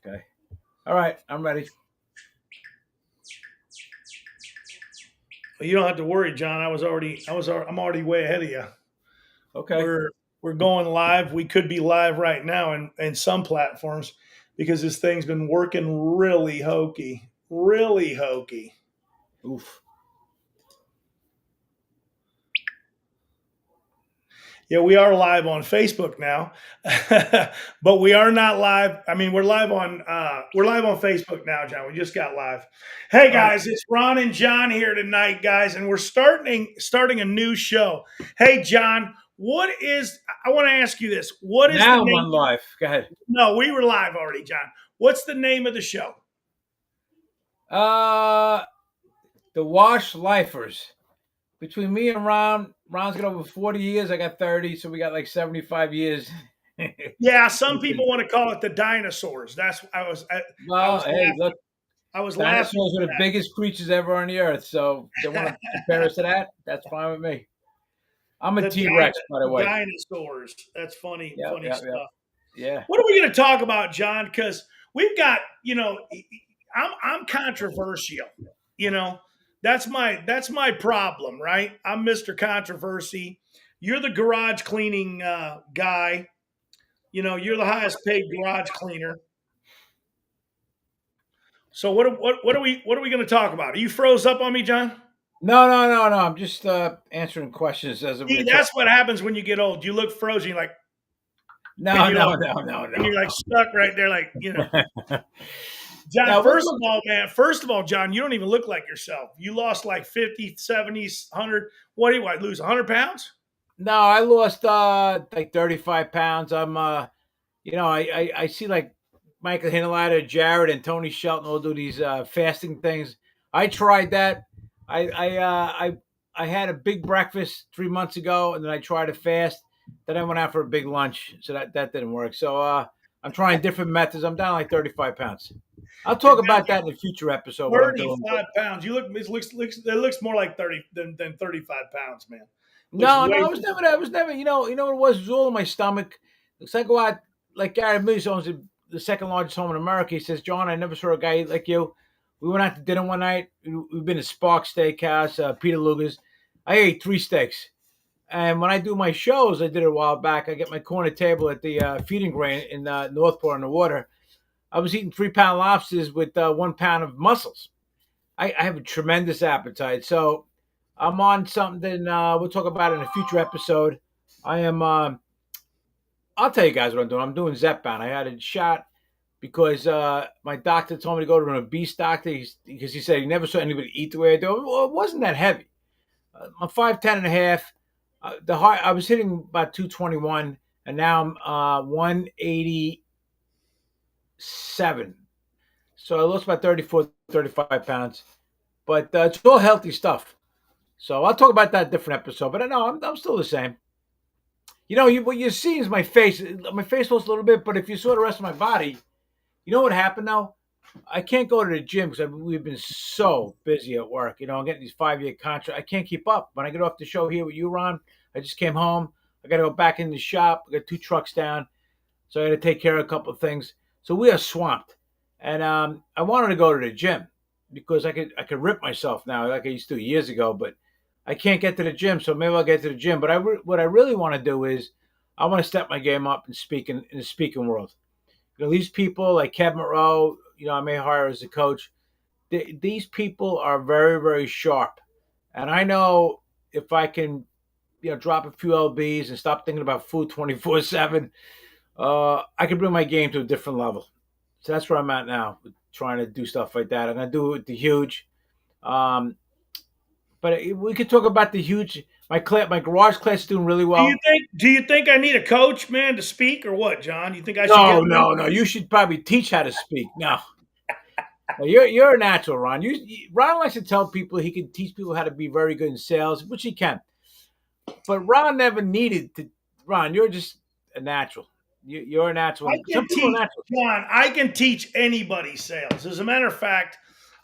Okay. All right. I'm ready. Well, you don't have to worry, John. I'm already way ahead of you. Okay. We're going live. We could be live right now in some platforms because this thing's been working really hokey. Oof. Yeah, we are live on Facebook now, but we are not live. I mean, we're live on Facebook now, John. We just got live. Hey All right. guys, it's Ron and John here tonight, guys, and we're starting a new show. Hey John, what is? I want to ask you this. What is the Now I'm name? on live. Go ahead. No, we were live already, John. What's the name of the show? Uh, the Wash Lifers. Between me and Ron's got over 40 years. I got 30, so we got like 75 years. Yeah, some people want to call it the dinosaurs. That's I Well, was hey, laughing. look, I was laughing dinosaurs are the at biggest creatures ever on the earth. So they want to compare us to that. That's fine with me. I'm a the T Rex, by the way. dinosaurs. That's funny, Yeah, funny yeah, yeah, stuff. yeah. What are we going to talk about, John? Because we've got, I'm controversial. You know, that's my problem, right? I'm Mr. Controversy. You're the garage cleaning guy. You're the highest paid garage cleaner. So what are we going to talk about? Are you froze up on me, John? No, no, no, no. I'm just answering questions as we're See, talking. that's what happens when you get old. You look frozen. You're like, No, you no, know, no, no, and you're like stuck right there, like. no. John, Now we're first of talking. all, man, first of all, John, you don't even look like yourself. You lost like 50, 70, 100. What do you want? Lose 100 pounds? No, I lost like 35 pounds. I see like Michael Hinalata, Jared, and Tony Shelton all do these fasting things. I tried that. I had a big breakfast 3 months ago, and then I tried to fast. Then I went out for a big lunch, so that didn't work. So I'm trying different methods. I'm down like 35 pounds. I'll You're talk down about that in a future episode. like What I'm doing. 35 pounds. You look, it looks more like 30 than 35 pounds, man. Looks No, way. no, it was never that. It was never. You know what it was? It was all in my stomach. Looks like I go out like Gary Mills owns the second largest home in America. He says, "John, I never saw a guy like you." We went out to dinner one night. We've been to Spark Steakhouse, Peter Luger's. I ate 3 steaks, and when I do my shows, I did it a while back. I get my corner table at the feeding grain in Northport on the water. I was eating 3 pound lobsters with 1 pound of mussels. I have a tremendous appetite. So I'm on something we'll talk about in a future episode. I am I'll tell you guys what I'm doing. I'm doing Zepbound. I had a shot because my doctor told me to go to an obese doctor because he said he never saw anybody eat the way I do. Well, it wasn't that heavy. I'm 5'10" and a half. The heart I was hitting about 221 and now I'm 187. So I lost about 34, 35 pounds. But it's all healthy stuff. So I'll talk about that different episode. But I know I'm still the same. What you see is my face. My face lost a little bit, but if you saw the rest of my body, you know what happened though? I can't go to the gym because we've been so busy at work. I'm getting these 5-year contracts. I can't keep up. When I get off the show here with you, Ron, I just came home. I got to go back in the shop. I got 2 trucks down, so I got to take care of a couple of things. So we are swamped, and I wanted to go to the gym because I could rip myself now like I used to years ago, but I can't get to the gym. So maybe I'll get to the gym. But what I really want to do is I want to step my game up and speak in the speaking world. These people like Kevin Monroe, I may hire as a coach. These people are very, very sharp. And I know if I can, drop a few LBs and stop thinking about food 24/7, I can bring my game to a different level. So that's where I'm at now, trying to do stuff like that. I'm going to do it with the huge. Um, but we could talk about the huge. My garage class is doing really Do you well. think? Do you think I need a coach, man, to speak, or what, John? You think I should No, get one? no, no. You should probably teach how to speak. No, well, you're a natural, Ron. Ron likes to tell people he can teach people how to be very good in sales, which he can. But Ron never needed to. Ron, you're just a natural. You're a natural. I Some can people are teach, natural. John. I can teach anybody sales. As a matter of fact,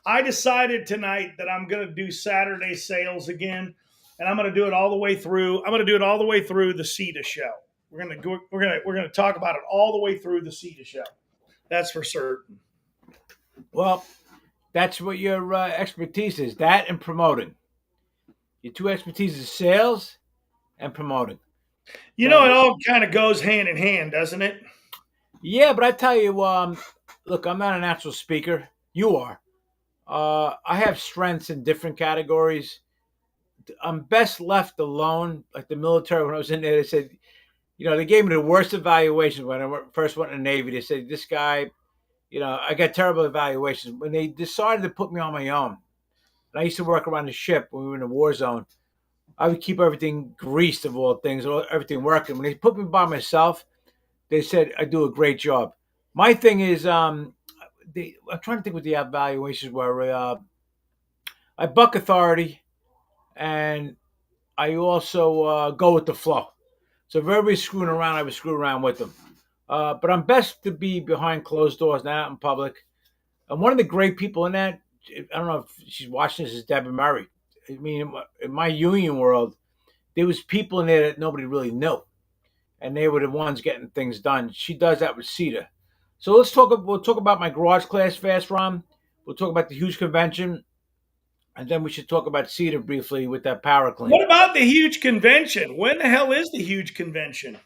I decided tonight that I'm going to do Saturday sales again, and I'm going to do it all the way through. I'm going to do it all the way through the CETA show. We're going to talk about it all the way through the CETA show. That's for certain. Well, that's what your expertise is. That and promoting. Your two expertise is sales and promoting. You know, it So all kind of goes hand in hand, doesn't it? yeah, but I tell you, look, I'm not a natural speaker. You are. I have strengths in different categories. I'm best left alone. Like the military, when I was in there, they said, they gave me the worst evaluations when I first went in the Navy. They said, this guy, I got terrible evaluations. When they decided to put me on my own, and I used to work around the ship when we were in the war zone, I would keep everything greased of all things, everything working. When they put me by myself, they said I do a great job. My thing is, I'm trying to think what the evaluations were. I buck authority, and I also go with the flow. So if everybody's screwing around, I would screw around with them. But I'm best to be behind closed doors, not out in public. And one of the great people in that, I don't know if she's watching this, is Deborah Murray. I mean, in my union world, there was people in there that nobody really knew, and they were the ones getting things done. She does that with CETA. So we'll talk about my garage class fast, Ron. We'll talk about the huge convention, and then we should talk about CETA briefly with that power clean. What about the huge convention? When the hell is the huge convention?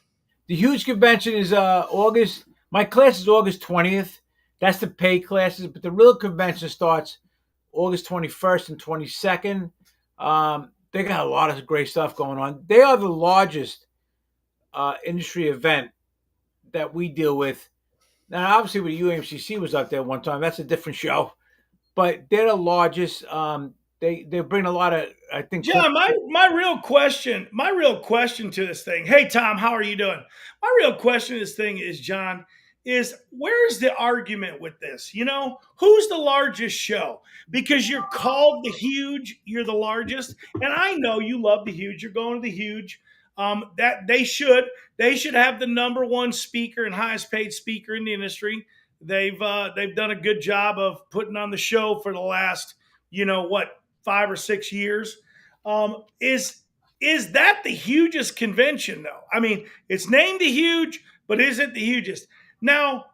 The huge convention is August. My class is August 20th. That's the paid classes, but the real convention starts August 21st and 22nd. They got a lot of great stuff going on. They are the largest industry event that we deal with. Now, obviously, with UMCC was up there one time. That's a different show, but they're the largest. They bring a lot of, I think. John, my real question to this thing. Hey Tom, how are you doing? My real question to this thing is, John, is where's the argument with this? You know, who's the largest show? Because you're called the huge, you're the largest, and I know you love the huge. You're going to the huge. That they should have the number one speaker and highest paid speaker in the industry. They've done a good job of putting on the show for the last, 5 or 6 years. Is that the hugest convention though? I mean, it's named the huge, but is it the hugest? Now,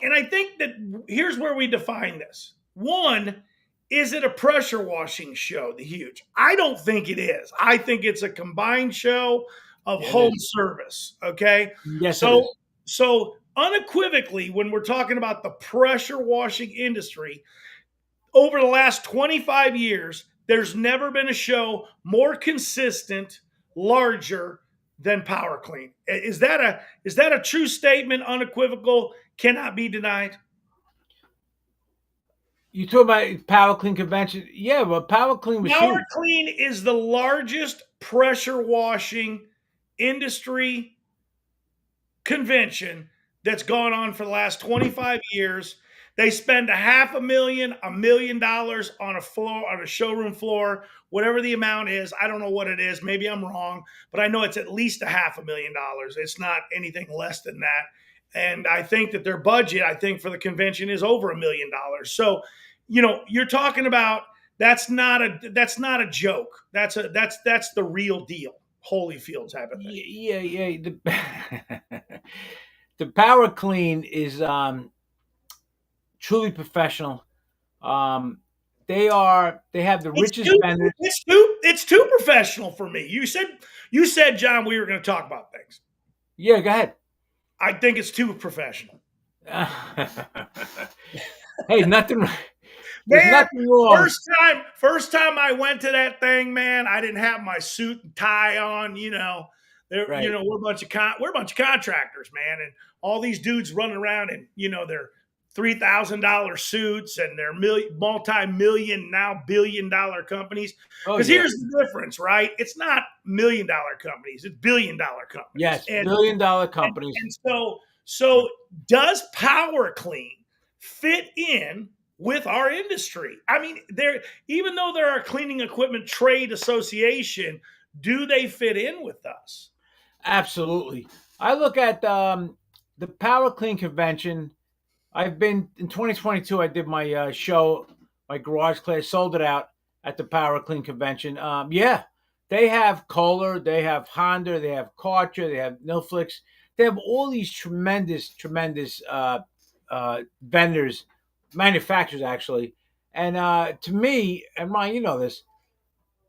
and I think that here's where we define this. One, is it a pressure washing show, the huge? I don't think it is. I think it's a combined show of Yeah, home service. Okay. yes, it is. So unequivocally, when we're talking about the pressure washing industry, over the last 25 years, there's never been a show more consistent, larger than Power Clean. Is that a true statement, unequivocal, cannot be denied? You talk about Power Clean convention, yeah, but Power Clean was Power huge. Clean is the largest pressure washing industry convention that's gone on for the last 25 years. They spend a half a million, $1 million on a floor, on a showroom floor, whatever the amount is. I don't know what it is. Maybe I'm wrong, but I know it's at least a half a million dollars. It's not anything less than that. And I think that their budget, I think for the convention is over $1 million. So, you're talking about that's not a joke. That's the real deal. Holyfield type of thing. Yeah, yeah. The Power Clean is truly professional. Um, they have the It's richest too vendors. it's too professional for me. You said John, we were going to talk about things. Yeah, go ahead. I think it's too professional. Hey, nothing. There's Man, nothing wrong. first time I went to that thing, man, I didn't have my suit and tie on, Right. we're a bunch of contractors, man, and all these dudes running around in, their $3,000 suits and their multi-million, now billion-dollar companies. Oh Because yeah. here's the difference, right? It's not million-dollar companies; it's billion-dollar companies. Yes. And $1 billion and, companies. and so does Power Clean fit in with our industry? I mean, even though they're a cleaning equipment trade association, do they fit in with us? Absolutely. I look at the Power Clean convention. I've been in 2022. I did my show, my garage class, sold it out at the Power Clean convention. Yeah, they have Kohler, they have Honda, they have Karcher, they have Nilflix. They have all these tremendous vendors, manufacturers actually. And to me, and Ryan, you know this,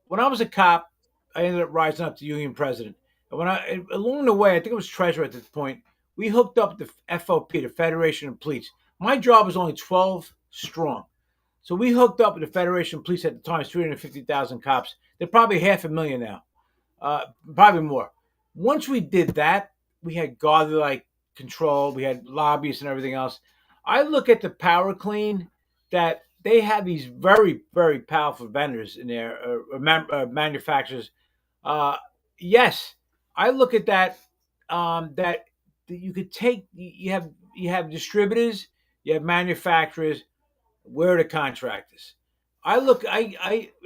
when I was a cop, I ended up rising up to union president. And along the way, I think it was treasurer at this point, we hooked up the FOP, the Federation of Police. My job was only 12 strong. So we hooked up with the Federation of Police at the time, it's 350,000 cops. They're probably 500,000 now, probably more. Once we did that, we had godly-like control. We had lobbyists and everything else. I look at the Power Clean that they have these very, very powerful vendors in there, manufacturers. Uh, yes, I look at that. That you could take. You have distributors, you have manufacturers. Where are the contractors? I look.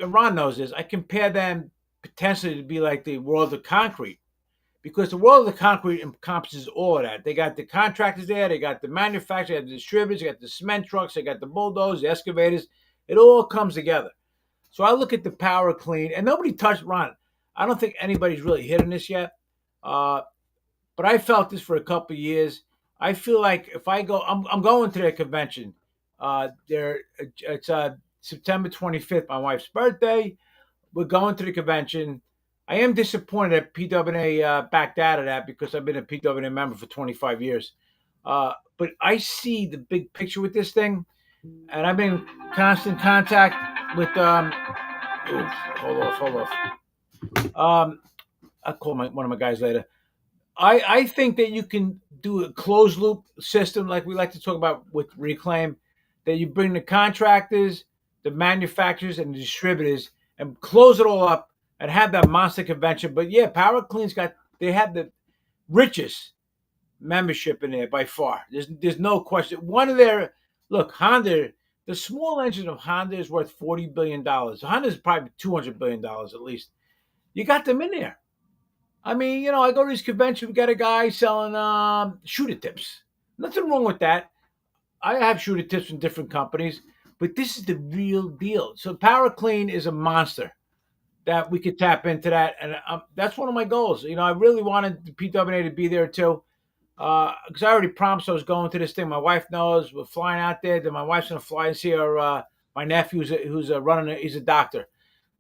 Ron knows this. I compare them potentially to be like the world of concrete because the world of the concrete encompasses all of that. They got the contractors there, they got the manufacturers, they got the distributors, they got the cement trucks, they got the bulldozers, the excavators. It all comes together. So I look at the Power Clean, and nobody touched Ron. I don't think anybody's really hitting this yet. Uh, but I felt this for a couple of years. I feel like if I go, I'm going to their convention. It's September 25th, my wife's birthday. We're going to the convention. I am disappointed that PWNA backed out of that because I've been a PWNA member for 25 years. But I see the big picture with this thing, and I've been in constant contact with. Hold off. I'll call one of my guys later. I think that you can do a closed loop system like we like to talk about with Reclaim, that you bring the contractors, the manufacturers, and the distributors and close it all up and have that monster convention. But yeah, Power Clean's they have the richest membership in there by far. There's no question. One of their Honda, the small engine of Honda is worth $40 billion. Honda is probably $200 billion at least. You got them in there. I mean, I go to these conventions, we got a guy selling shooter tips. Nothing wrong with that. I have shooter tips from different companies, but this is the real deal. So Power Clean is a monster that we could tap into that. And that's one of my goals. I really wanted the PWA to be there too. Because I already promised I was going to this thing. My wife knows we're flying out there. Then my wife's going to fly and see my nephew who's running. He's a doctor.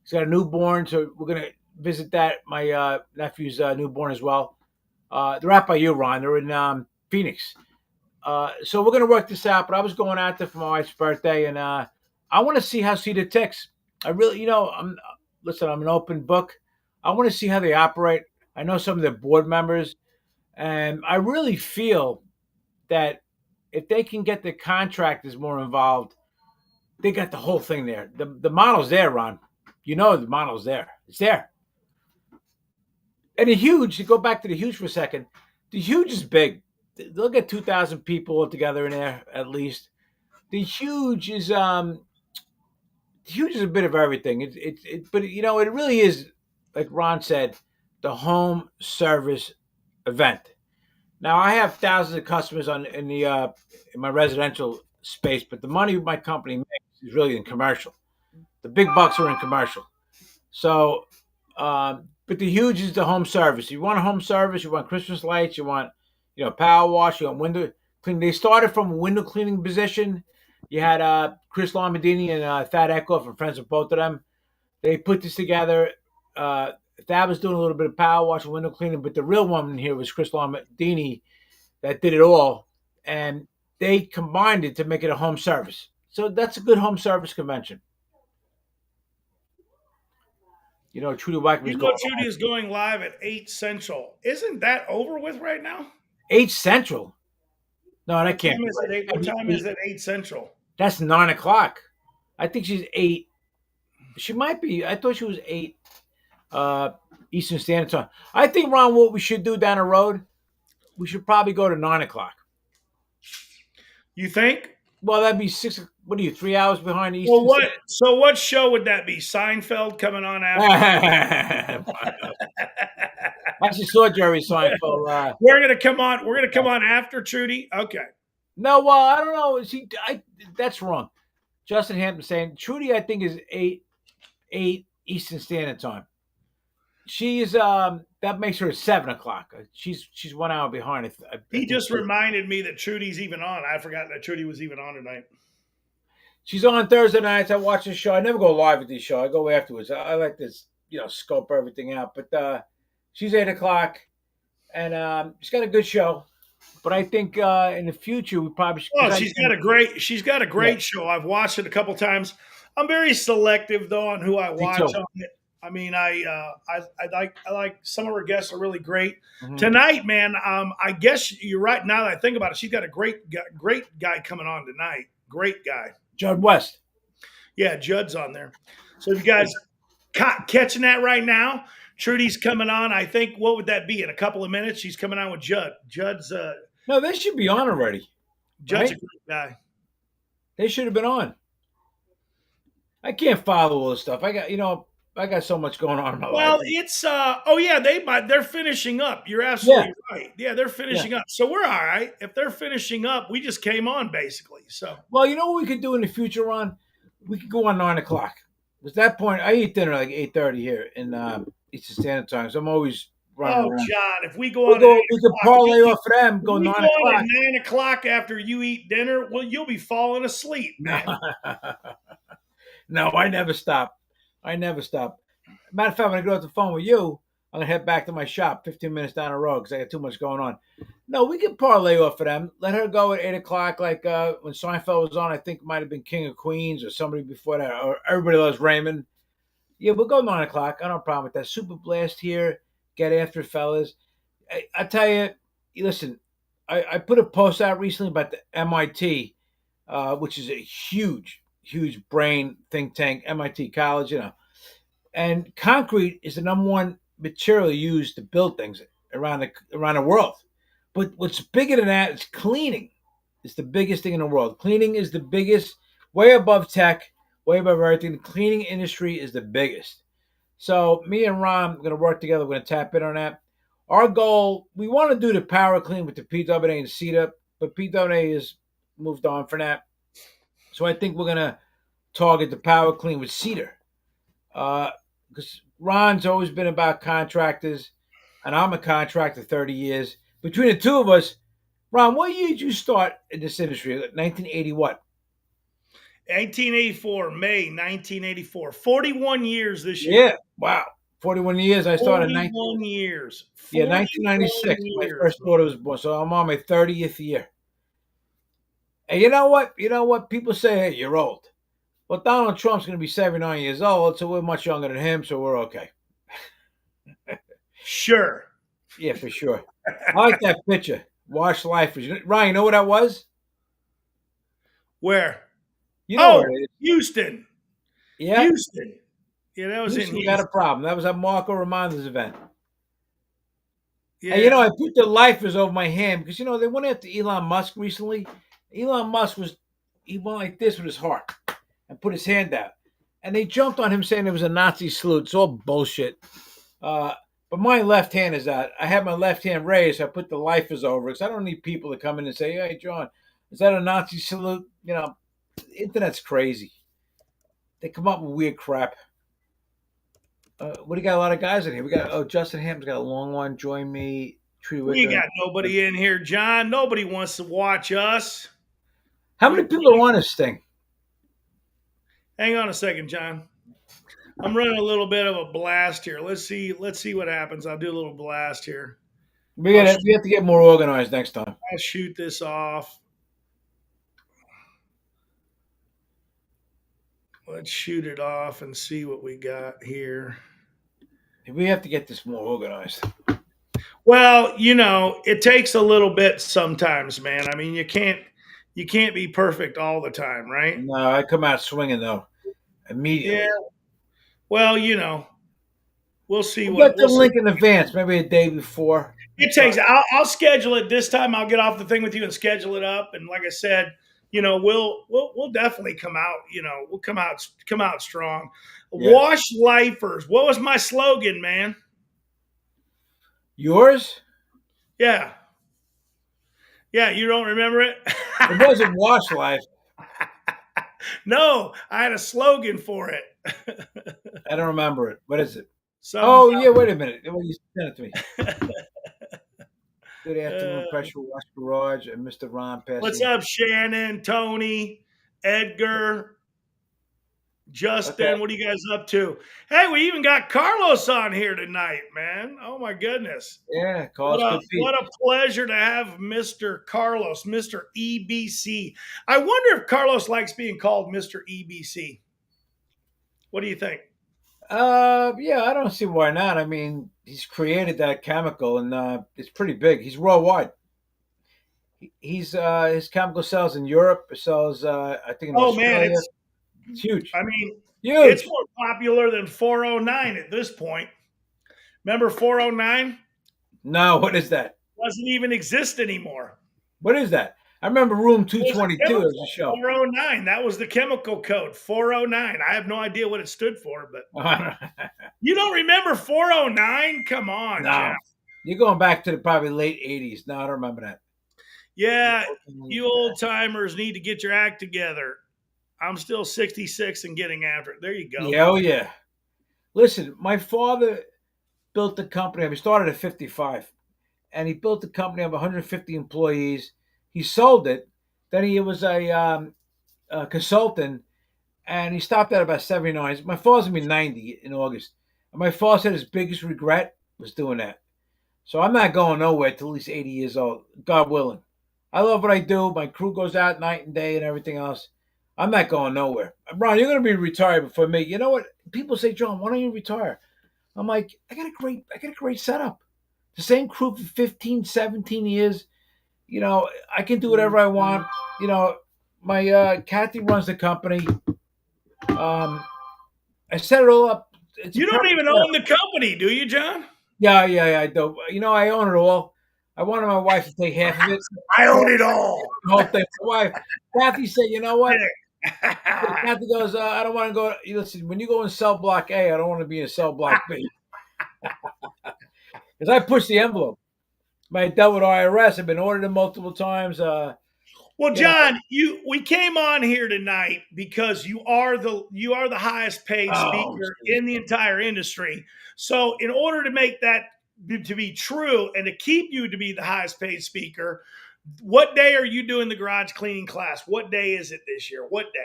He's got a newborn, so we're going to visit that. My nephew's newborn as well. They're out by you, Ron. They're in Phoenix. So we're going to work this out. But I was going out there for my wife's birthday, and I want to see how Cedar ticks. I really, I'm an open book. I want to see how they operate. I know some of their board members, and I really feel that if they can get the contractors more involved, they got the whole thing there. The model's there, Ron. The model's there. It's there. And the Huge, to go back to the Huge for a second, the Huge is big. They'll get 2,000 people together in there at least. The Huge is a bit of everything. But it really is, like Ron said, the home service event. Now I have thousands of customers in my residential space, but the money my company makes is really in commercial. The big bucks are in commercial. So, but the Huge is the home service. You want a home service, you want Christmas lights, you want, power wash, you want window cleaning. They started from a window cleaning position. You had Chris Lombardini and Thad Echo from Friends of both of them. They put this together. Thad was doing a little bit of power wash and window cleaning, but the real one in here was Chris Lombardini that did it all. And they combined it to make it a home service. So that's a good home service convention. Trudy Wackman Trudy is going live at 8 Central. Isn't that over with right now? 8 Central? No, that can't be. What time is it 8 Central? That's 9 o'clock. I think she's 8. She might be. I thought she was 8 Eastern Standard Time. I think, Ron, what we should do down the road, we should probably go to 9 o'clock. You think? Well, that'd be 6. What are you, 3 hours behind Eastern? Well, so what show would that be? Seinfeld coming on after? I actually saw Jerry Seinfeld. We're gonna come on. We're gonna come on after Trudy. Okay. No, well, I don't know. That's wrong. Justin Hampton saying Trudy, I think, is 8 Eastern Standard Time. She's that makes her 7 o'clock. She's 1 hour behind. I He think just reminded me that Trudy's even on. I forgot that Trudy was even on tonight. she's on Thursday nights. I watch the show. I never go live with these show. I go afterwards. I like this, scope everything out. But she's 8 o'clock, and she's got a good show. But I think in the future we probably should. Oh, she's got a Yeah, great show. I've watched it a couple times. I'm very selective though on who I me watch too. on it. I mean, I like some of her guests are really great. Hmm. Tonight, man, I guess you're right. Now that I think about it, she's got a great guy coming on tonight. Great guy. Judd West. Yeah, Judd's on there. So if you guys catching that right now, Trudy's coming on. I think what would that be in a couple of minutes? She's coming on with Judd. No, they should be on already, Judd's a right? great guy. They should have been on. I can't follow all this stuff. I got so much going on in my life. Well, it's oh yeah, they're finishing up. You're Yeah, absolutely right. Yeah, they're yeah. finishing up. So we're all right. If they're finishing up, we just came on basically. So Well, you know what we could do in the future, Ron? We could go on 9 o'clock. At that point, I eat dinner like 8:30 here in Eastern Standard Time, so I'm always running oh around. John, if we go on at We could 8 o'clock, parlay off of them. if Go we nine go on at o'clock. 9 o'clock after you eat dinner, well, you'll be falling asleep, No, man. no, I never stop. I never stop. Matter of fact, when I get off the phone with you, I'm gonna head back to my shop 15 minutes down the road because I got too much going on. No, we can parlay off of them. Let her go at 8 o'clock, like when Seinfeld was on. I think it might have been King of Queens or somebody before that, or Everybody Loves Raymond. Yeah, we'll go 9 o'clock. I don't have a problem with that. Super Blast here. Get after it, fellas. I tell you, listen. I put a post out recently about the MIT, which is a huge brain think tank, MIT College, and concrete is the number one material used to build things around the world. But what's bigger than that is cleaning. It's the biggest thing in the world. Cleaning is the biggest, way above tech, way above everything. The cleaning industry is the biggest. So me and Ron are going to work together. We're going to tap in on that. Our goal, we want to do the power clean with the PWA and CETA, but PWA has moved on from that. So I think we're going to target the power clean with CETA. Because Ron's always been about contractors, and I'm a contractor 30 years. Between the two of us, Ron, what year did you start in this industry? 1980 what? 1884, May 1984. 41 years this year. Yeah, wow. 41 years. I started 41 years. yeah, 41 1996. My years. first daughter was born, so I'm on my 30th year. And you know what? You know what? People say, hey, you're old. Well, Donald Trump's going to be 79 years old, so we're much younger than him, so we're okay. Sure. Yeah, for sure. I like that picture. Wash Lifers. Ryan, you know what that was? Where? You know Oh, where it is. Houston. Yeah? Houston. Yeah, that was in Houston got a Houston. problem. That was at Marco Ramonda's event. And Yeah. I put the lifers over my hand because they went after Elon Musk recently. Elon Musk he went like this with his heart and put his hand out. And they jumped on him saying it was a Nazi salute. It's all bullshit. But my left hand is out. I have my left hand raised. So I put the lifers over because I don't need people to come in and say, hey, John, is that a Nazi salute? The internet's crazy. They come up with weird crap. What do you got? A lot of guys in here. We got Justin Ham's got a long one. Join me. Tree We Wicker. got nobody in here, John. Nobody wants to watch us. How many people are on this thing? Hang on a second, John. I'm running a little bit of a blast here. Let's see what happens. I'll do a little blast here. We have to get more organized next time. I'll shoot this off. Let's shoot it off and see what we got here. We have to get this more organized. Well, it takes a little bit sometimes, man. I mean, you can't be perfect all the time, right? No, I come out swinging though immediately. Yeah. Well, we'll see We'll get the we'll link see. in advance, maybe a day before. It takes. I'll schedule it this time. I'll get off the thing with you and schedule it up. And like I said, we'll definitely come out. We'll come out strong. Yeah. Wash lifers. What was my slogan, man? Yours? Yeah. Yeah, you don't remember it? It wasn't Wash Life. No, I had a slogan for it. I don't remember it. What is it? Some Oh yeah, wait a minute. Well, you sent it to me. uh, Good afternoon, Pressure Wash Garage, and Mr. Ron what's passing. up, Shannon, Tony, Edgar, Okay. Justin? What are you guys up to? Hey, we even got Carlos on here tonight, man. Oh my goodness. Yeah, Carlos could be. What a pleasure to have Mr. Carlos, Mr. EBC. I wonder if Carlos likes being called Mr. EBC. What do you think? Yeah, I don't see why not. I mean, he's created that chemical, and it's pretty big. He's worldwide. He's his chemical sells in Europe, sells I think in Oh man, Australia. It's huge, I mean, it's huge. more popular than 409 at this point. Remember 409? No, what is that? Doesn't even exist anymore. What is that? I remember Room Two It was Twenty a Two chemical, as a show. 409. That was the chemical code, 409. I have no idea what it stood for, but you don't remember 409? Come on, No, Jeff. you're going back to the probably late '80s. No, I don't remember that. Yeah, you old timers need to get your act together. I'm still 66 and getting after it. There you go. Yeah, oh yeah. Listen, my father built the company. He started at 55, and he built the company of 150 employees. He sold it. Then he was a consultant, and he stopped at about 79. My father's gonna be 90 in August. And my father said his biggest regret was doing that. So I'm not going nowhere till at least 80 years old, God willing. I love what I do. My crew goes out night and day and everything else. I'm not going nowhere. Ron, you're going to be retired before me. You know what? People say, John, why don't you retire? I'm like, I got a great setup. The same crew for 15, 17 years. You know, I can do whatever I want. You know, my Kathy runs the company. I set it all up. It's a You don't perfect even setup. own the company, do you, John? Yeah, I do. You know, I own it all. I wanted my wife to take half of it. I own it all. The whole thing. My wife, Kathy said, you know what? Yeah. Kathy goes, I don't want to go. Listen, when you go in cell block A, I don't want to be in cell block B. Because I pushed the envelope. I dealt with IRS. I've been audited multiple times. Well, You know, John, we came on here tonight because you are the highest paid oh, speaker in the entire industry. So, in order to make that to be true and to keep you to be the highest paid speaker, what day are you doing the garage cleaning class? What day is it this year? What day?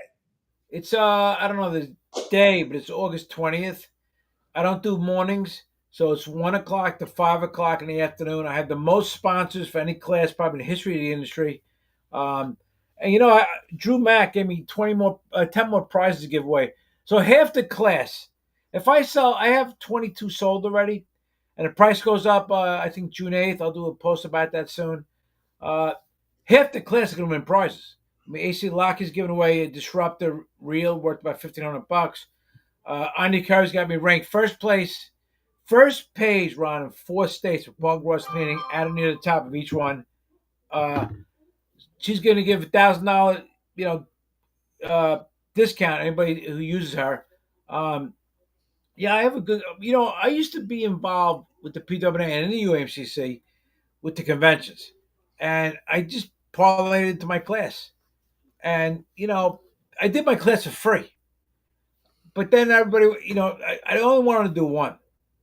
it's I don't know the day, but it's August 20th. I don't do mornings, so it's 1 o'clock to 5 o'clock in the afternoon. I have the most sponsors for any class probably in the history of the industry. Um, and you know, Drew Mack gave me 10 more prizes to give away. So half the class, if I sell, I have 22 sold already, and the price goes up. I think June 8th. I'll do a post about that soon. Uh, Half the class are going to win prizes. I mean, AC Lock is giving away a disruptor reel worth about $1,500. Anya Curry's got me ranked first place, first page, Ron, in 4 states for bug rust cleaning, out of near the top of each one. Uh, she's going to give $1,000, you know, discount anybody who uses her. Um, yeah, I have a good. You know, I used to be involved with the PWA and the UMCC with the conventions, and I just parlayed into my class. And you know, I did my class for free. But then everybody, you know, I only wanted to do one.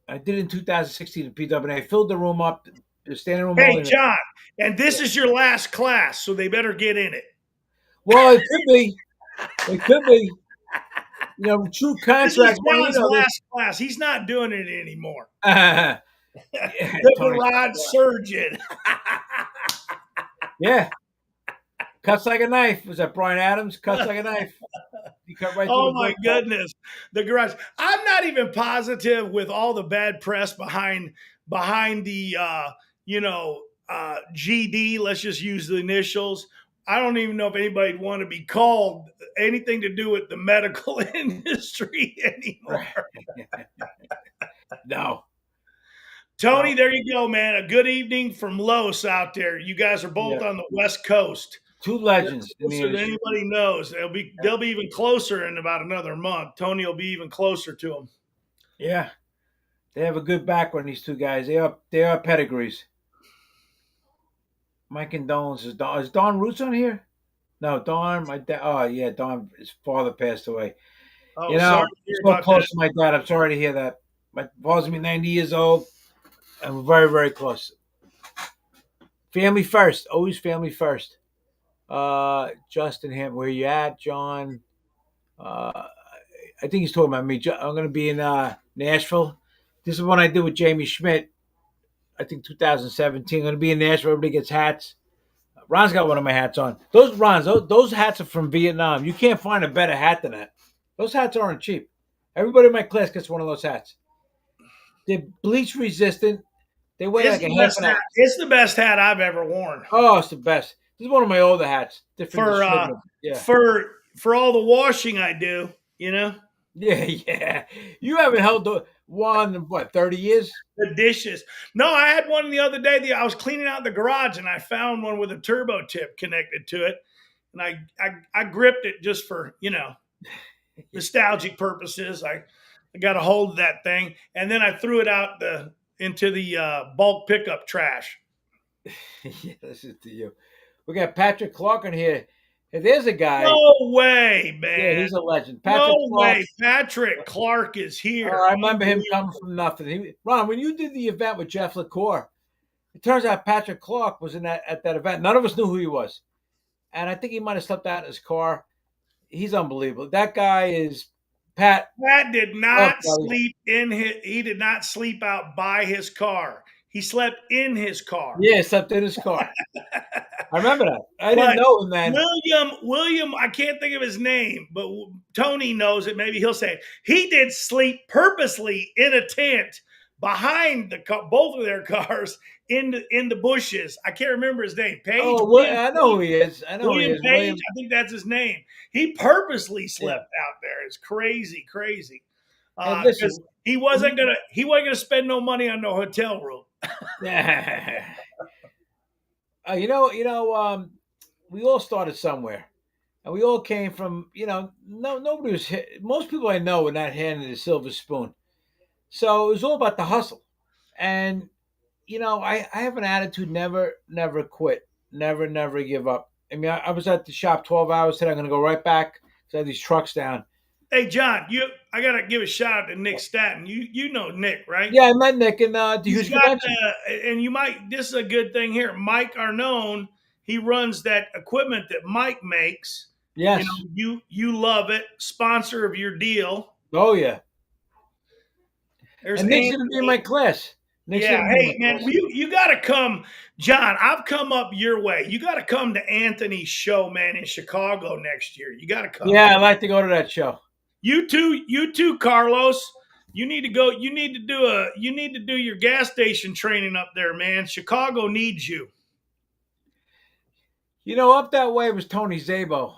I did it in 2016 at PWA. I filled the room up, the standing room Hey, only. John, and this is your last class, so they better get in it. Well, it could be. It could be. You know, true This is contract. Well, you John's know last class. He's not doing it anymore. this. The Tony. garage surgeon. Yeah. Cuts like a knife. Was that Brian Adams? Cuts like a knife. He cut right through Oh the my book. goodness. The garage. I'm not even positive with all the bad press behind the GD, let's just use the initials. I don't even know if anybody'd want to be called anything to do with the medical industry anymore. No. Tony, there you go, man. A good evening from Los out there. You guys are both on the West Coast. Two legends. Closer than anybody knows. They'll be even closer in about another month. Tony will be even closer to them. Yeah. They have a good background, these two guys. They are pedigrees. My condolences. Is Don Roots on here? No, Don, my dad. Oh, yeah, Don, his father passed away. Oh, You know, sorry to hear so about close that. to my dad. I'm sorry to hear that. My father's gonna be 90 years old, and we're very, very close. Family first, always family first. Justin Ham, where you at, John? Uh, I think he's talking about me. I'm going to be in Nashville. This is one I did with Jamie Schmidt. I think 2017. I'm going to be in Nashville. Everybody gets hats. Ron's got one of my hats on. Those hats are from Vietnam. You can't find a better hat than that. Those hats aren't cheap. Everybody in my class gets one of those hats. They're bleach resistant. They weigh It's like the a half best an hat. ounce. It's the best hat I've ever worn. Oh, it's the best. This is one of my older hats. Different For distributor. Yeah. for all the washing I do, you know, Yeah, yeah. You haven't held one in what, 30 years? the dishes. No, I had one the other day. I was cleaning out the garage and I found one with a turbo tip connected to it, and I gripped it just for nostalgic purposes. I got a hold of that thing, and then I threw it out into the bulk pickup trash. Yeah, listen to you. We got Patrick Clark in here. Hey, there's a guy. No way, Yeah, man. he's a legend. No Patrick Clark. way. Patrick Clark is here. I remember him coming from nothing. Ron, when you did the event with Jeff LaCour, it turns out Patrick Clark was at that event. None of us knew who he was. And I think he might have slept out in his car. He's unbelievable. That guy is Pat. Pat did not sleep he did not sleep out by his car. He slept in his car. Yeah, slept in his car. I remember that. I didn't know him, man. William, I can't think of his name, but Tony knows it. Maybe he'll say it. He did sleep purposely in a tent behind both of their cars in the bushes. I can't remember his name. Page. Oh, I know who he is. I know William who he is. Page. William. I think that's his name. He purposely slept out there. It's crazy. Because he wasn't gonna spend no money on no hotel room. We all started somewhere, and we all came from. Nobody was. Most people I know were not handed a silver spoon, so it was all about the hustle. And I have an attitude: never quit, never give up. I mean, I was at the shop 12 hours today. I'm going to go right back. So I had these trucks down. Hey, John, I gotta give a shout out to Nick Staton. You know Nick, right? Yeah, I met Nick in the Houston convention. And this is a good thing here. Mike Arnone, he runs that equipment that Mike makes. Yes. You love it. Sponsor of your deal. Oh yeah. There's and Nick's gonna be in my class. Hey man, you gotta come, John. I've come up your way. You gotta come to Anthony's show, man, in Chicago next year. You gotta come. Yeah, I'd like to go to that show. You too, Carlos. You need to go. You need to do your gas station training up there, man. Chicago needs you. Up that way was Tony Szabo.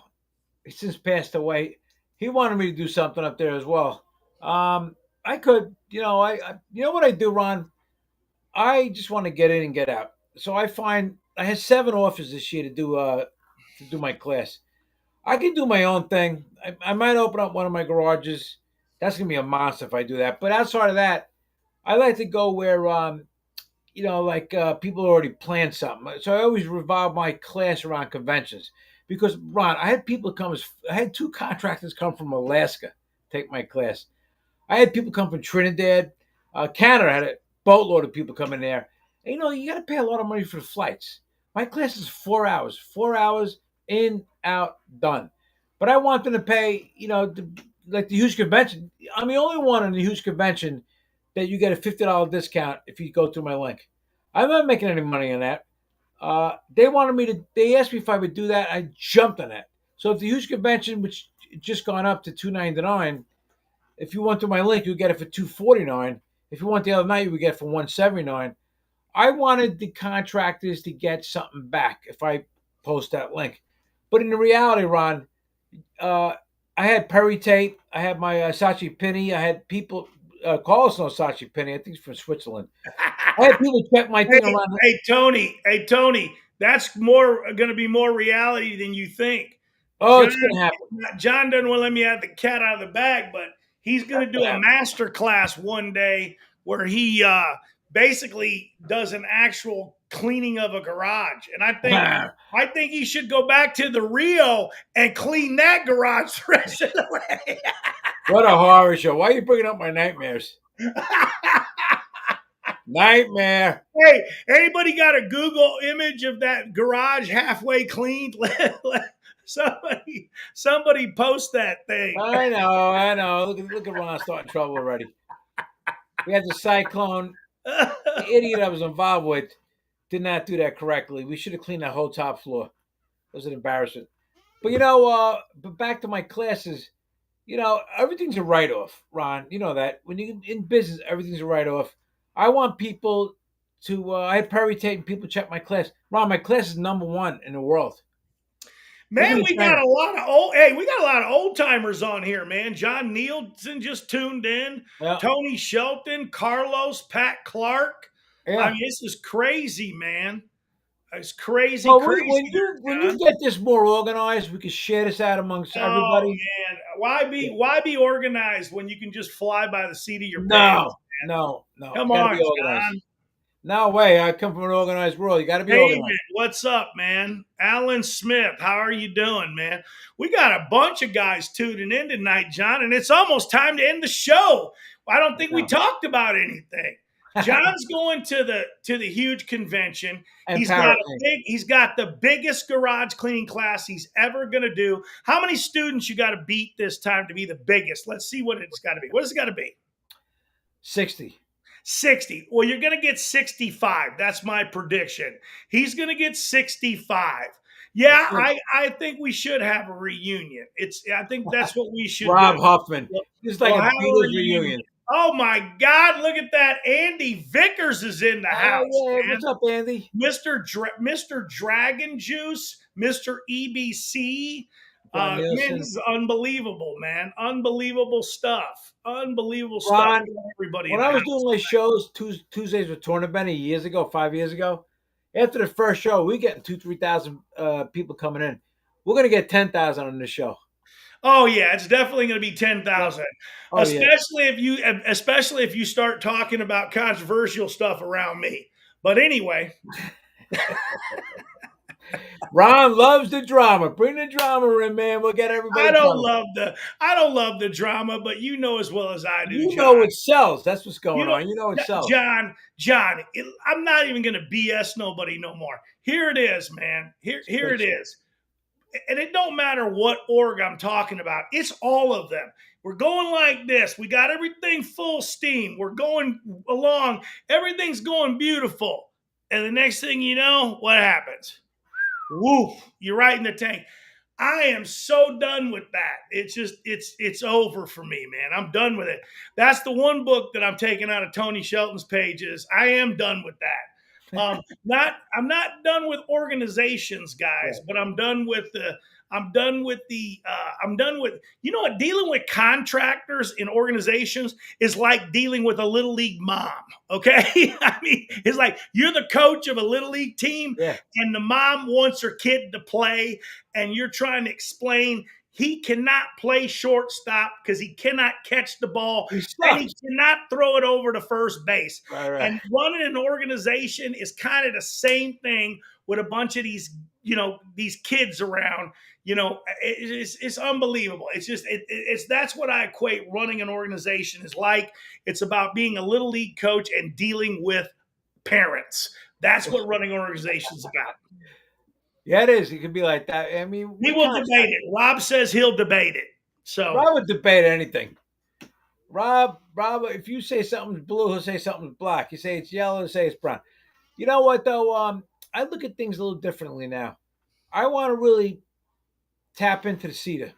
He's since passed away. He wanted me to do something up there as well. I could, I what I do, Ron? I just want to get in and get out. So I had 7 offers this year to do my class. I can do my own thing. I might open up one of my garages. That's gonna be a monster if I do that. But outside of that, I like to go where people already planned something. So I always revolve my class around conventions. Because Ron, I had 2 contractors come from Alaska take my class. I had people come from Trinidad, Canada had a boatload of people coming there. And, you got to pay a lot of money for the flights. My class is 4 hours. 4 hours in, out, done. But I want them to pay, like the huge convention. I'm the only one in the huge convention that you get a $50 discount if you go through my link. I'm not making any money on that. They asked me if I would do that. I jumped on that. So if the huge convention, which just gone up to $299, if you went through my link, you get it for $249. If you want the other night, you would get it for $179. I wanted the contractors to get something back if I post that link. But in the reality, Ron, I had Perry Tate. I had my Sachi Penny. I had people. Carlos knows Sachi Penny. I think he's from Switzerland. I had people check my thing around. Hey, Tony. That's going to be more reality than you think. Oh, it's going to happen. John doesn't want to let me have the cat out of the bag, but he's going to do a master class one day where he basically does an actual cleaning of a garage. And I think he should go back to the Rio and clean that garage the rest of the way. What a horror show. Why are you bringing up my nightmares? Nightmare. Hey, anybody got a Google image of that garage halfway cleaned? Somebody post that thing. I know, I know. Look at Ron starting trouble already. We had the cyclone. The idiot I was involved with did not do that correctly. We should have cleaned that whole top floor. It was an embarrassment. But but back to my classes. Everything's a write-off, Ron. You know that. When you in business, everything's a write-off. I want people to I had Perry Tate and people check my class. Ron, my class is #1 in the world. Look at Man, the we got trainer. a lot of old. Hey, we got a lot of old timers on here, man. John Nielsen just tuned in. Yeah, Tony Shelton, Carlos, Pat Clark. I yeah. mean, this is crazy, man. It's crazy, Well, crazy when there, you John. get this more organized, we can share this out amongst Oh everybody. man, why be organized when you can just fly by the seat of your pants? No, no, no. Come You got to on, be organized. John. No way. I come from an organized world. You got to be David, organized. what's up, man? Alan Smith, how are you doing, man? We got a bunch of guys tuning in tonight, John, and it's almost time to end the show. I don't think we No. talked about anything. John's going to the huge convention. And He's got the biggest garage cleaning class he's ever going to do. How many students you got to beat this time to be the biggest? Let's see what it's got to be. What does it got to be? 60. 60. Well, you're going to get 65. That's my prediction. He's going to get 65. Yeah, I think we should have a reunion. I think that's what we should Rob do. Huffman. This is like We'll a have Beatles reunion. Oh my God! Look at that. Andy Vickers is in the house, Oh, yeah. man. What's up, Andy? Mr. Dragon Juice, Mr. EBC. John Man, Nielsen. this is unbelievable, man. Unbelievable stuff. Unbelievable Ron, stuff. Everybody. When I was doing my shows Tuesdays with Tornabene years ago, 5 years ago, after the first show, we getting 2,000-3,000 people coming in. We're gonna get 10,000 on this show. Oh yeah, it's definitely going to be 10,000. Oh, especially if you start talking about controversial stuff around me. But anyway, Ron loves the drama. Bring the drama in, man. We'll get everybody. I don't love the drama, but you know as well as I do. You John. know it sells. That's what's going on. You know it sells. John, I'm not even going to BS nobody no more. Here it is, man. Here it is. And it don't matter what org I'm talking about. It's all of them. We're going like this. We got everything full steam. We're going along. Everything's going beautiful. And the next thing you know, what happens? Woof, you're right in the tank. I am so done with that. It's over for me, man. I'm done with it. That's the one book that I'm taking out of Tony Shelton's pages. I am done with that. I'm not done with organizations, guys, but I'm done with you know what, dealing with contractors in organizations is like dealing with a little league mom. Okay. I mean, it's like you're the coach of a little league team and the mom wants her kid to play and you're trying to explain he cannot play shortstop because he cannot catch the ball and he cannot throw it over to first base. Right. And running an organization is kind of the same thing with a bunch of these, these kids around. It's unbelievable. That's what I equate running an organization is like. It's about being a little league coach and dealing with parents. That's what running an organization is about. Yeah, it is. It could be like that. I mean, we will debate it. Rob says he'll debate it. So Rob would debate anything. Rob, if you say something's blue, he'll say something's black. You say it's yellow, he'll say it's brown. You know what though? I look at things a little differently now. I want to really tap into the Cedar.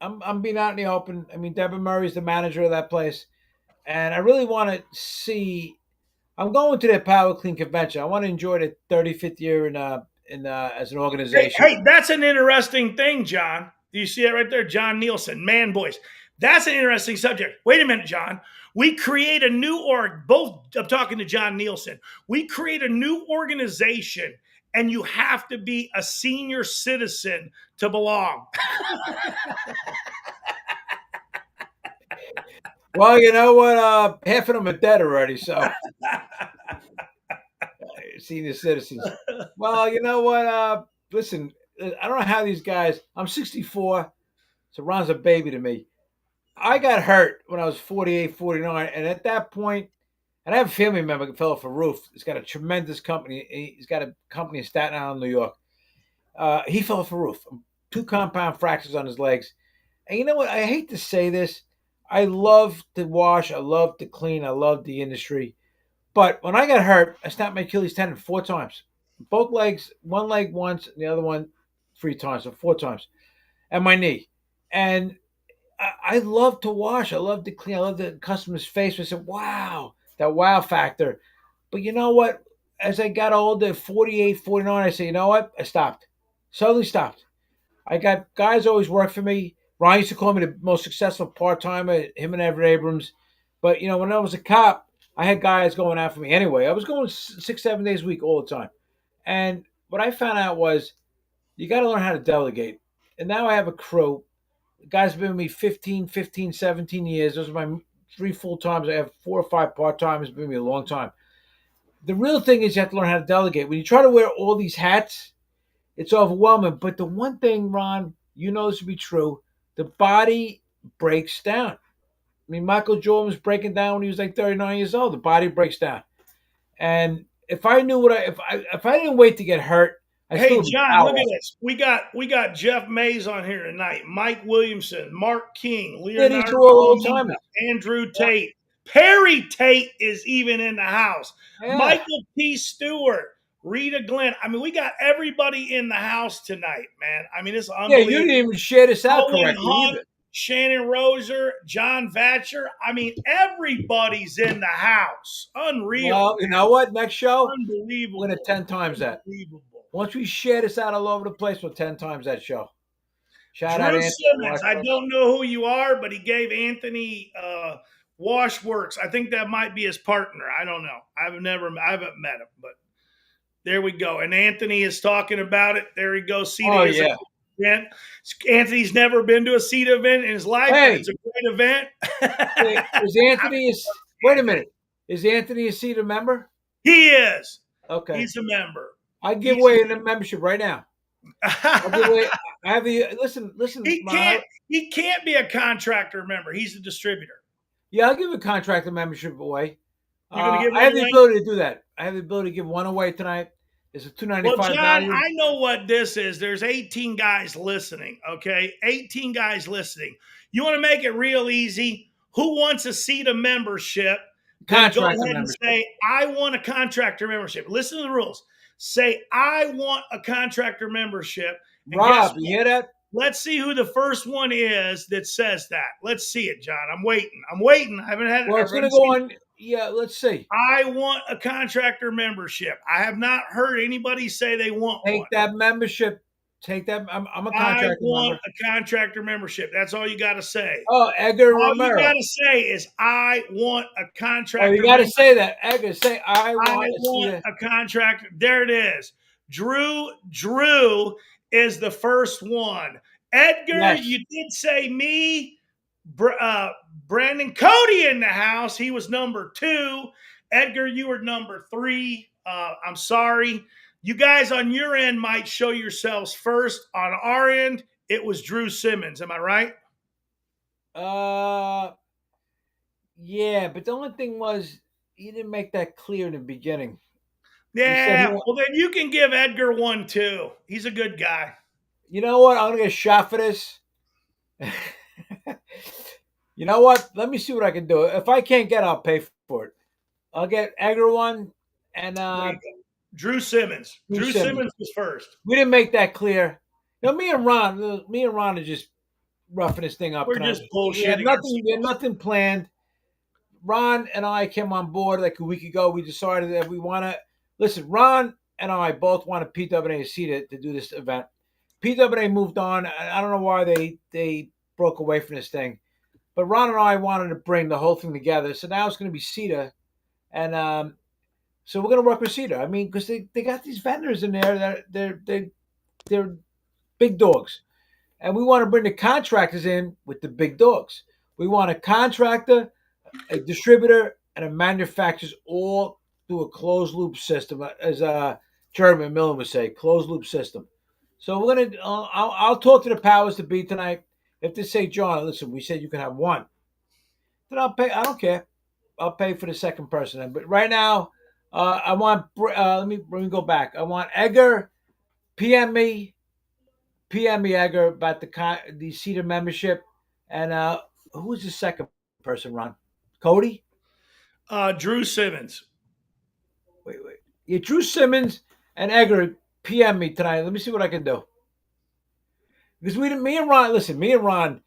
I'm being out in the open. I mean, Deborah Murray's the manager of that place, and I really want to see. I'm going to the Power Clean convention. I want to enjoy the 35th year as an organization. Hey, that's an interesting thing, John. Do you see it right there? John Nielsen, Man Boys. That's an interesting subject. Wait a minute, John. We create a new I'm talking to John Nielsen. We create a new organization, and you have to be a senior citizen to belong. Well, you know what? Half of them are dead already, so senior citizens. Well, you know what? Listen, I don't know how these guys. I'm 64, so Ron's a baby to me. I got hurt when I was 48, 49, and at that point, and I have a family member who fell off a roof. He's got a tremendous company. He's got a company in Staten Island, New York. He fell off a roof, 2 compound fractures on his legs. And you know what? I hate to say this. I love to wash. I love to clean. I love the industry. But when I got hurt, I snapped my Achilles tendon 4 times. Both legs, one leg once, and the other one 3 times, so 4 times, and my knee. And I love to wash. I love to clean. I love the customer's face. I said, wow, that wow factor. But you know what? As I got older, 48, 49, I said, you know what? I stopped. Suddenly stopped. I got guys always work for me. Ryan used to call me the most successful part timer, him and Everett Abrams. But you know, when I was a cop, I had guys going out for me anyway. I was going 6, 7 days a week all the time. And what I found out was you got to learn how to delegate. And now I have a crew. The guys have been with me 15, 17 years. Those are my 3 full times. I have 4 or 5 part timers. Been with me a long time. The real thing is you have to learn how to delegate. When you try to wear all these hats, it's overwhelming. But the one thing, Ron, you know this to be true, the body breaks down. I mean, Michael Jordan was breaking down when he was like 39 years old. The body breaks down. And if I knew what if I didn't wait to get hurt, I still Hey would be John, look at powerless. this. We got Jeff Mays on here tonight. Mike Williamson, Mark King, Yeah, these Leonardo are all old Nina, timers. Andrew Tate, Perry Tate is even in the house. Yeah. Michael P. Stewart, Rita Glenn. I mean, we got everybody in the house tonight, man. I mean, it's Yeah, you didn't unbelievable. even share this out Owen correctly Hunt, either. Shannon Roser, John Vatcher. I mean, everybody's in the house. Unreal, Well, you know what? Next show, we're gonna unbelievable, 10 times that. unbelievable. Once we share this out all over the place, we'll 10 times that show. Shout out Drew Anthony Simmons. I Washburn. don't know who you are, but he gave Anthony Washworks. I think that might be his partner. I don't know. I haven't met him, but there we go. And Anthony is talking about it. There he goes. Oh CETA is a yeah. event. Anthony's never been to a CETA event in his life, but Hey, it's a great event. is Anthony is wait a minute. Is Anthony a CETA member? He is. Okay. He's a member. I give He's away a membership right now. I'll give away I have the listen, he Ron. can't be a contractor member. He's a distributor. Yeah, I'll give a contractor membership away. You're going to give I one have the away? ability to do that. I have the ability to give one away tonight. It's a two ninety Well, five John, value. I know what this is. There's 18 guys listening, okay? 18 guys listening. You want to make it real easy? Who wants a CETA membership? Then go Contractor ahead and membership. say, I want a contractor membership. Listen to the rules. Say, I want a contractor membership. And guess Rob, what? you hear that? Let's see who the first one is that says that. Let's see it, John. I'm waiting. I'm waiting. I haven't had it. Well, it's going to go on. Yeah, let's see. I want a contractor membership. I have not heard anybody say they want Take one. that membership. Take that. I'm a I contractor want member. a contractor membership. That's all you got to say. Oh, Edgar All you got Romero. to say is, I want a Oh, contractor you got to membership. say that. Edgar, say I I want to see want it. a contractor. There it is. Drew is the first one. Edgar, Yes. you did say me. Brandon Cody in the house. He was number 2. Edgar, you were number 3. I'm sorry. You guys on your end might show yourselves first. On our end, it was Drew Simmons. Am I right? Uh, yeah, but the only thing was he didn't make that clear in the beginning. He said, Yeah. Well, then you can give Edgar one too. He's a good guy. "You know what? I'm gonna get shot for this." You know what? Let me see what I can do. If I can't get, I'll pay for it. I'll get Edgar one, and There you go. Drew Simmons. Drew Drew Simmons. Simmons was first. We didn't make that clear. You know, me and Ron are just roughing this thing up We're tonight. just We had bullshitting nothing. ourselves. Planned. Ron and I came on board like a week ago. We decided that we want to listen. Ron and I both wanted PWAC to do this event. PWA moved on. I don't know why they broke away from this thing, but Ron and I wanted to bring the whole thing together. So now it's going to be CETA, and so we're going to work with CETA. I mean, because they got these vendors in there that they're big dogs. And we want to bring the contractors in with the big dogs. We want a contractor, a distributor, and a manufacturer all through a closed loop system, as Jeremy Millen would say, closed loop system. So we're gonna. I'll talk to the powers to be tonight, If they say, John, listen, we said you can have one, then I'll pay. I don't care. I'll pay for the second person. But right now, I want. Let me go back. I want Edgar. PM me, PM me, Edgar, about the Cedar membership, and who's the second person, Ron? Cody. Drew Simmons. Wait. Yeah, Drew Simmons and Edgar. PM me tonight. Let me see what I can do. Because me and Ron, listen, me and Ron,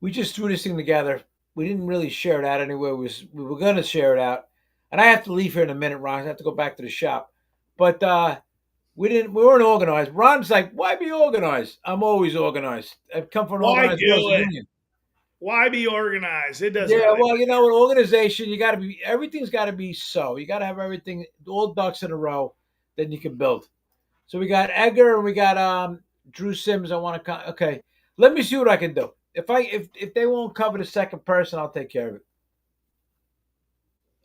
we just threw this thing together. We didn't really share it out anywhere. We were going to share it out. And I have to leave here in a minute, Ron. I have to go back to the shop. But we weren't organized. Ron's like, why be organized? I'm always organized. I've come from an Why organized do it? union. Why be organized? It doesn't. Yeah, really well, you know, an organization, you got to be, everything's got to be so. You got to have everything, all ducks in a row, then you can build. So we got Edgar and we got Drew Sims. I want to, okay, let me see what I can do. If they won't cover the second person, I'll take care of it.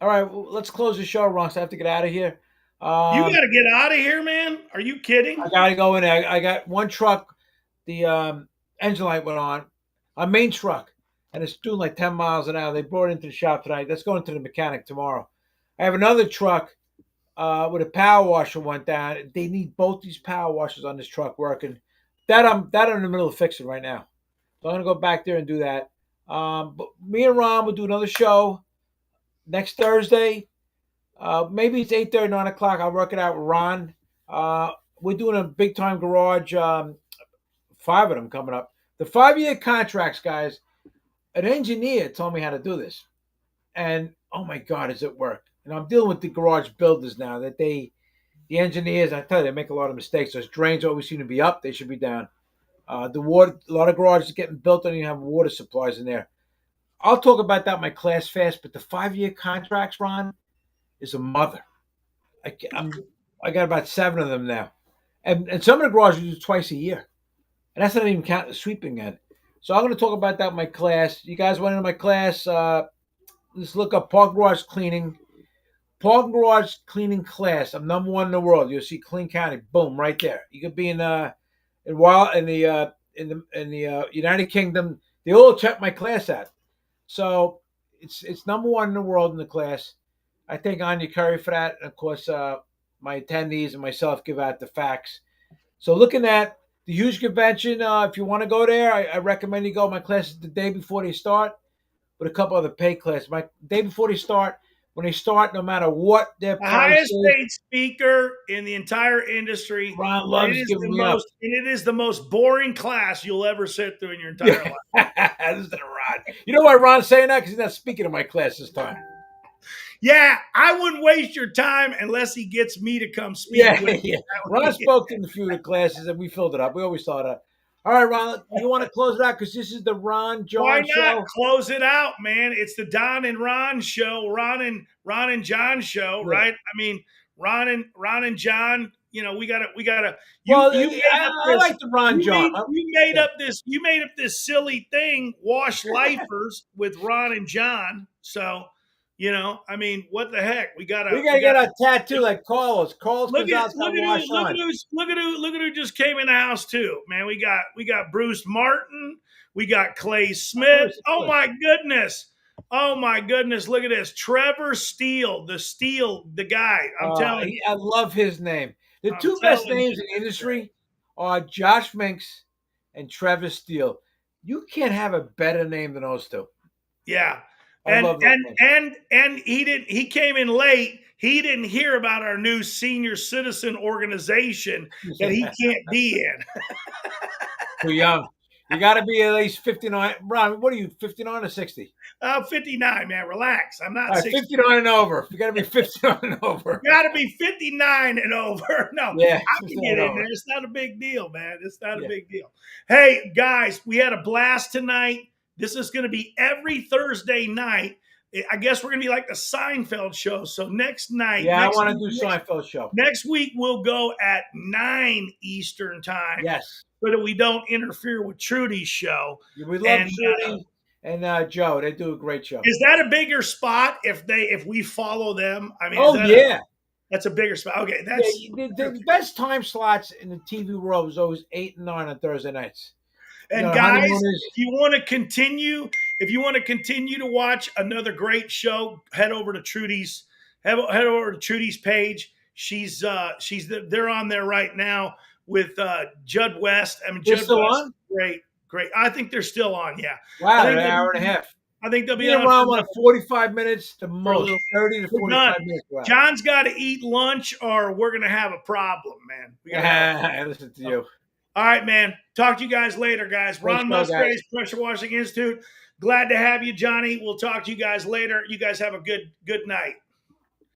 All right, well, let's close the show, Ron. So I have to get out of here. You got to get out of here, man. Are you kidding? I got to go in there. I got one truck. The engine light went on. A main truck. And it's doing like 10 miles an hour. They brought it into the shop tonight. That's going to the mechanic tomorrow. I have another truck with a power washer went down. They need both these power washers on this truck working. I'm in the middle of fixing right now. So I'm going to go back there and do that. But me and Ron will do another show next Thursday. Maybe it's 8:30, 9 o'clock. I'll work it out with Ron. We're doing a big time garage. 5 of them coming up. The 5-year contracts, guys. An engineer told me how to do this. And oh my God, does it work? And I'm dealing with the garage builders now that the engineers, I tell you, they make a lot of mistakes. Those drains always seem to be up. They should be down. The water, a lot of garages getting built don't even have water supplies in there. I'll talk about that in my class fast, but the 5-year contracts, Ron, is a mother. I got about 7 of them now. And some of the garages do twice a year. And that's not even counting the sweeping end. So I'm going to talk about that in my class. You guys went into my class. Let's look up park garage cleaning. Park garage cleaning class. I'm number 1 in the world. You'll see Clean County. Boom, right there. You could be in the United Kingdom. They all check my class out. So it's number 1 in the world in the class. I thank Anya Curry for that. And of course, my attendees and myself give out the facts. So looking at the huge convention, if you want to go there, I recommend you go. My class is the day before they start, with a couple other paid classes. My day before they start, when they start, no matter what their The price highest is, paid speaker in the entire industry. Ron loves giving me up. And it is the most boring class you'll ever sit through in your entire life. Listen to Ron. You know why Ron's saying that? Because he's not speaking to my class this time. Yeah, I wouldn't waste your time unless he gets me to come speak. Yeah. Ron spoke to a few of the classes and we filled it up. We always thought that. All right, Ron, you want to close it out because this is the Ron John show? Why not close it out, man? It's the Don and Ron show, Ron and John show, yeah. Right? I mean, Ron and John. You know, we gotta. I like the Ron John. You made up this silly thing, wash lifers with Ron and John. So. You know, I mean, what the heck? We gotta get a tattoo like Carlos. Look at who just came in the house too, man. We got Bruce Martin, we got Clay Smith. Oh my goodness! Look at this, Trevor Steele, the guy. I'm telling you, I love his name. The two best names in the industry are Josh Minks and Trevor Steele. You can't have a better name than those two. Yeah. And he came in late. He didn't hear about our new senior citizen organization that he can't be in. Too young. You got to be at least 59. Ron, what are you, 59 or 60? 59, man. Relax. I'm not 60. 59 and over. You got to be 59 and over. You got to be 59 and over. No, yeah, I can get in there. It's not a big deal, man. It's not a big deal. Hey, guys, we had a blast tonight. This is going to be every Thursday night. I guess we're going to be like the Seinfeld show. So next night. Yeah, I want to do Seinfeld show. Next week, we'll go at 9 Eastern time. Yes. So that we don't interfere with Trudy's show. We love Trudy and Joe. They do a great show. Is that a bigger spot if we follow them? I mean, that's a bigger spot. Okay, the best time slots in the TV world was always 8 and 9 on Thursday nights. And our guys, honeymoon is. if you want to continue to watch another great show, head over to Trudy's page. They're on there right now with Judd West. I mean, They're Judd still West, on? great. I think they're still on. Yeah, I Wow, think an hour and a half. I think they'll be Me and on Ron for want 45 minutes the a most, little. 30 to We're 45 done. minutes. Wow. John's got to eat lunch, or we're gonna have a problem, man. We gotta have Listen to you. All right, man. Talk to you guys later, guys. Great Ron show, guys. Musgraves, Pressure Washing Institute. Glad to have you, Johnny. We'll talk to you guys later. You guys have a good night.